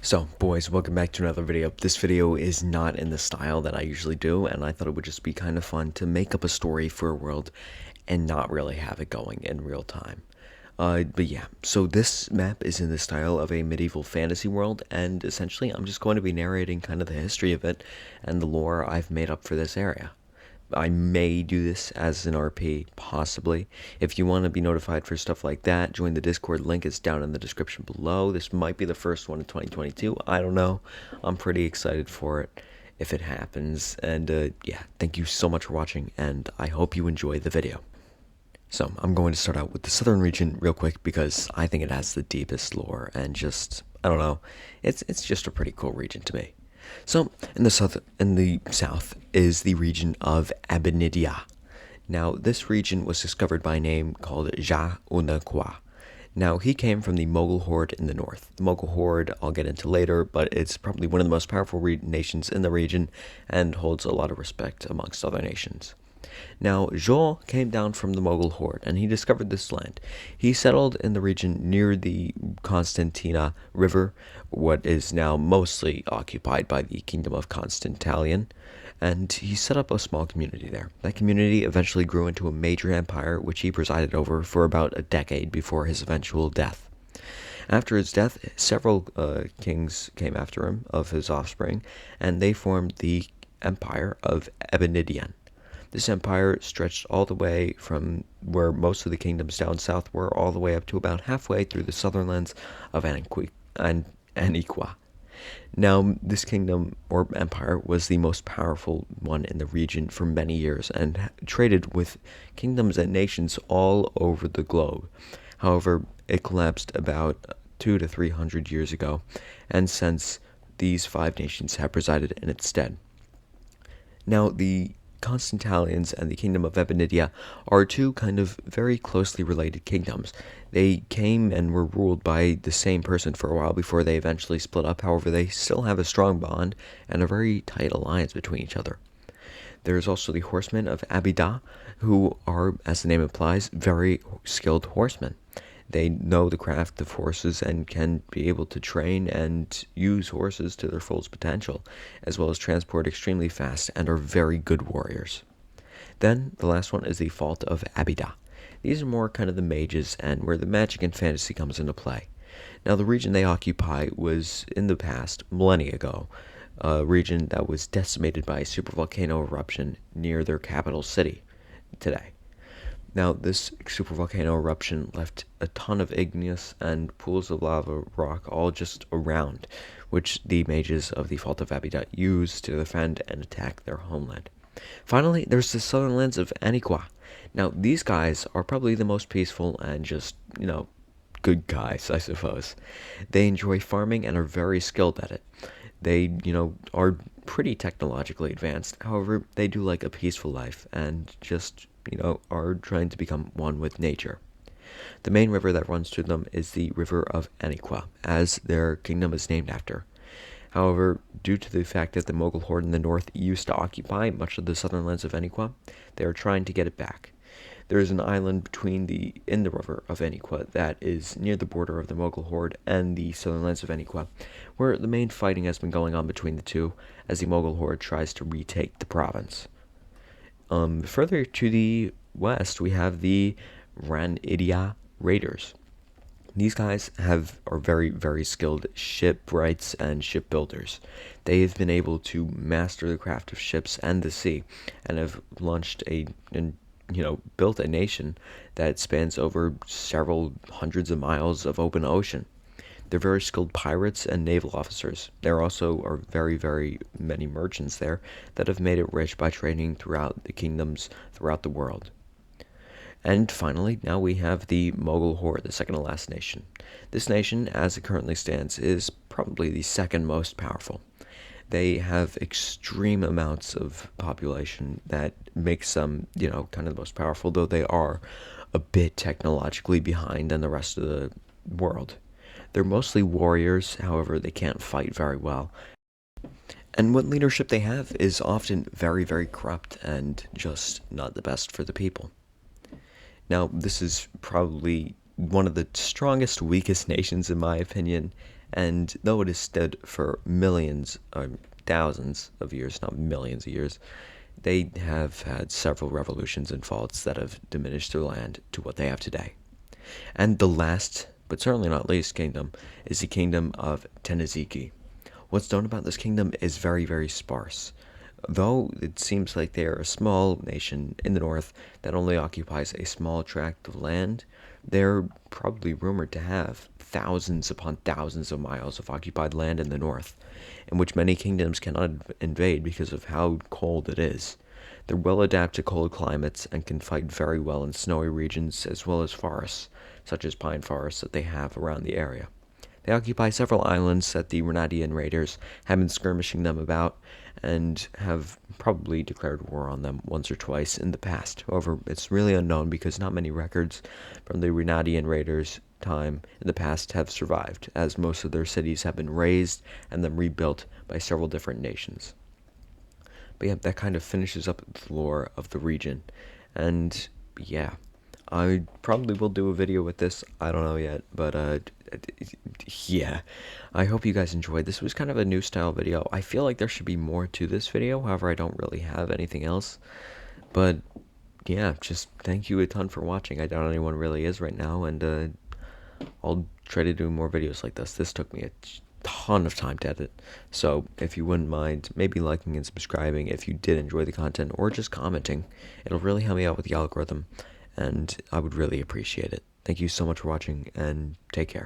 So, boys, welcome back to another video. This video is not in the style that I usually do, and I thought it would just be kind of fun to make up a story for a world and not really have it going in real time. But yeah, so this map is in the style of a medieval fantasy world, and essentially I'm just going to be narrating kind of the history of it and the lore I've made up for this area. I may do this as an RP, possibly. If you want to be notified for stuff like that, join the Discord. Link is down in the description below. This might be the first one in 2022. I don't know. I'm pretty excited for it if it happens. And yeah, thank you so much for watching, and I hope you enjoy the video. So I'm going to start out with the southern region real quick because I think it has the deepest lore and just, I don't know, it's just a pretty cool region to me. So in the south is the region of Abinidia. Now this region was discovered by a name called Ja Unaqua. Now he came from the Mogul horde in the north. The Mogul horde I'll get into later, but it's probably one of the most powerful nations in the region and holds a lot of respect amongst other nations. Now, Zhou came down from the Mogul horde, and he discovered this land. He settled in the region near the Constantina River, what is now mostly occupied by the Kingdom of Constantalion, and he set up a small community there. That community eventually grew into a major empire, which he presided over for about a decade before his eventual death. After his death, several kings came after him of his offspring, and they formed the Empire of Ebenidian. This empire stretched all the way from where most of the kingdoms down south were, all the way up to about halfway through the southern lands of Aniqua. Now, this kingdom or empire was the most powerful one in the region for many years and traded with kingdoms and nations all over the globe. However, it collapsed about 200 to 300 years ago, and since these five nations have presided in its stead. Now, the Constantalians and the Kingdom of Ebenidia are two kind of very closely related kingdoms. They came and were ruled by the same person for a while before they eventually split up. However, they still have a strong bond and a very tight alliance between each other. There's also the horsemen of Abida, who are, as the name implies, very skilled horsemen. They know the craft of horses and can be able to train and use horses to their fullest potential, as well as transport extremely fast and are very good warriors. Then, the last one is the Fault of Abida. These are more kind of the mages and where the magic and fantasy comes into play. Now, the region they occupy was, in the past, millennia ago, a region that was decimated by a supervolcano eruption near their capital city today. Now, this supervolcano eruption left a ton of igneous and pools of lava rock all just around, which the mages of the Fault of Abida used to defend and attack their homeland. Finally, there's the southern lands of Aniqua. Now, these guys are probably the most peaceful and just, good guys, I suppose. They enjoy farming and are very skilled at it. They, are pretty technologically advanced. However, they do like a peaceful life and just, are trying to become one with nature. The main river that runs through them is the River of Aniqua, as their kingdom is named after. However, due to the fact that the Mogul horde in the north used to occupy much of the southern lands of Aniqua, they are trying to get it back. There is an island in the river of Aniqua that is near the border of the Mogul horde and the southern lands of Aniqua, where the main fighting has been going on between the two as the Mogul horde tries to retake the province. Further to the west, we have the Ranidia Raiders. These guys are very, very skilled shipwrights and shipbuilders. They have been able to master the craft of ships and the sea, and have launched built a nation that spans over several hundreds of miles of open ocean. They're very skilled pirates and naval officers. There also are very, very many merchants there that have made it rich by trading throughout the kingdoms throughout the world. And finally, now we have the Mogul horde, the second to last nation. This nation, as it currently stands, is probably the second most powerful. They have extreme amounts of population that makes them, kind of the most powerful, though they are a bit technologically behind than the rest of the world. They're mostly warriors, however, they can't fight very well. And what leadership they have is often very, very corrupt and just not the best for the people. Now, this is probably one of the strongest, weakest nations, in my opinion, And though it has stood for millions, thousands of years, not millions of years, they have had several revolutions and faults that have diminished their land to what they have today. And the last, but certainly not least, kingdom is the kingdom of Tenaziki. What's known about this kingdom is very, very sparse. Though it seems like they are a small nation in the north that only occupies a small tract of land, they're probably rumored to have thousands upon thousands of miles of occupied land in the north, in which many kingdoms cannot invade because of how cold it is. They're well adapted to cold climates and can fight very well in snowy regions as well as forests, such as pine forests that they have around the area. They occupy several islands that the Renatian raiders have been skirmishing them about and have probably declared war on them once or twice in the past. However, it's really unknown because not many records from the Renatian raiders' time in the past have survived, as most of their cities have been razed and then rebuilt by several different nations. But yeah, that kind of finishes up the lore of the region. And yeah, I probably will do a video with this. I don't know yet, but yeah. I hope you guys enjoyed. This was kind of a new style video. I feel like there should be more to this video. However, I don't really have anything else. But yeah, just thank you a ton for watching. I doubt anyone really is right now, and I'll try to do more videos like this. This took me a ton of time to edit, so if you wouldn't mind maybe liking and subscribing if you did enjoy the content, or just commenting, it'll really help me out with the algorithm, and I would really appreciate it. Thank you so much for watching, and take care.